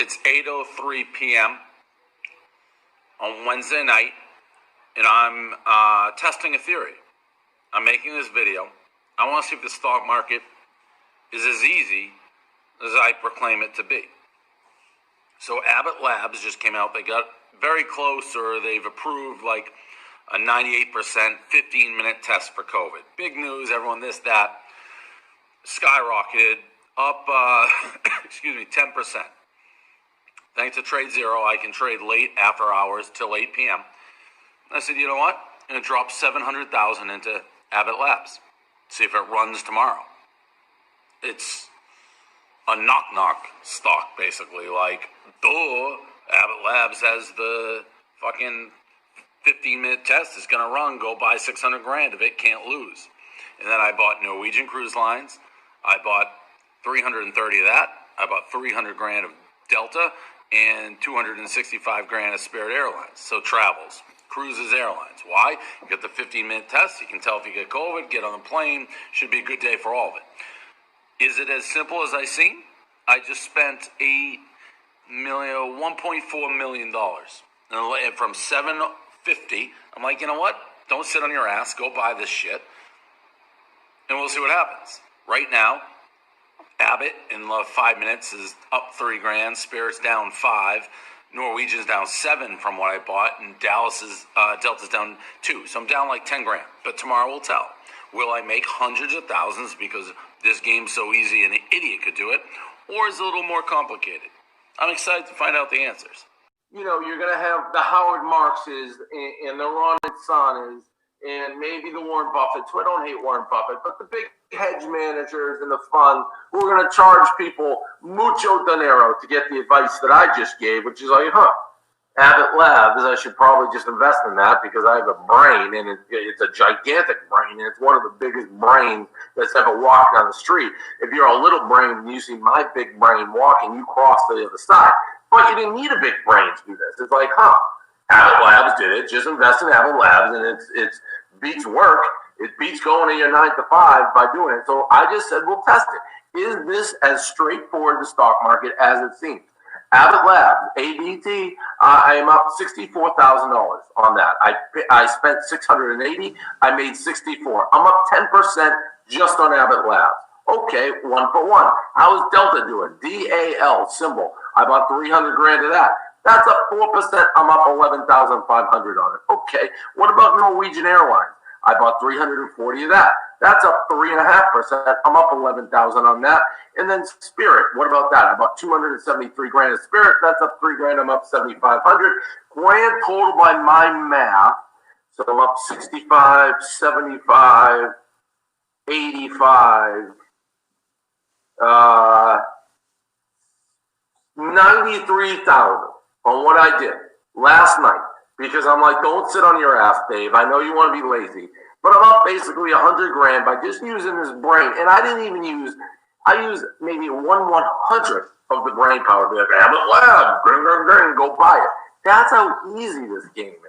It's 8:03 p.m. on Wednesday night, and I'm testing a theory. I'm making this video. I want to see if the stock market is as easy as I proclaim it to be. So Abbott Labs just came out. They got very close, or they've approved like a 98% 15-minute test for COVID. Big news, everyone, this, that. Skyrocketed up, 10%. Thanks to Trade Zero, I can trade late after hours till 8 p.m. I said, you know what? I'm going to drop $700,000 into Abbott Labs. See if it runs tomorrow. It's a knock-knock stock, basically. Like, duh, Abbott Labs has the fucking 15-minute test. It's going to run. Go buy $600,000 if it can't lose. And then I bought Norwegian Cruise Lines. I bought $330 of that. I bought $300,000 of Delta and $265,000 of Spirit Airlines. So travels, cruises, airlines. Why? You get the 15-minute test. You can tell if you get COVID, get on the plane. Should be a good day for all of it. Is it as simple as I seem? I just spent $1.4 million. And from $750, I'm like, you know what? Don't sit on your ass. Go buy this shit. And we'll see what happens. Right now, Abbott in 5 minutes is up $3,000. Spirit's down $5,000. Norwegian's down $7,000 from what I bought, and Delta's down $2,000. So I'm down like $10,000. But tomorrow will tell. Will I make hundreds of thousands because this game's so easy and an idiot could do it, or is it a little more complicated? I'm excited to find out the answers. You know, you're going to have the Howard Markses and the Ron and Sonas and maybe the Warren Buffetts. So I don't hate Warren Buffett, but the big hedge managers and the fund who are going to charge people mucho dinero to get the advice that I just gave, which is like, Abbott Labs, I should probably just invest in that because I have a brain, and it's a gigantic brain, and it's one of the biggest brains that's ever walked on the street. If you're a little brain and you see my big brain walking, you cross to the other side. But you didn't need a big brain to do this. It's like, Abbott Labs did it. Just invest in Abbott Labs, and it beats work. It beats going to your 9 to 5 by doing it. So I just said, we'll test it. Is this as straightforward the stock market as it seems? Abbott Labs, ABT, I am up $64,000 on that. I spent $680. I made $64. I'm up 10% just on Abbott Labs. Okay, 1 for 1. How is Delta doing? DAL symbol. I bought $300,000 of that. That's up 4%. I'm up $11,500 on it. Okay. What about Norwegian Airlines? I bought $340 of that. That's up 3.5%. I'm up $11,000 on that. And then Spirit. What about that? I bought $273,000 of Spirit. That's up $3,000. I'm up $7,500. Grand total by my math. So I'm up 65, 75, 85. 93,000 on what I did last night, because I'm like, don't sit on your ass, Dave. I know you want to be lazy, but I'm up basically $100,000 by just using this brain. And I didn't even I used maybe 1/100th of the brain power. Be like, Abbott Lab, go buy it. That's how easy this game is.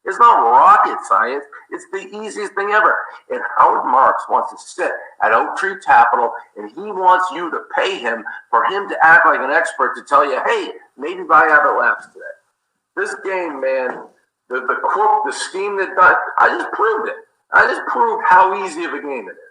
It's not rocket science. It's the easiest thing ever. And Howard Marks wants to sit at Oak Tree Capital, and he wants you to pay him for him to act like an expert to tell you, hey, maybe buy Abbott Labs today. This game, man, the crook, the scheme that done, I just proved it. I just proved how easy of a game it is.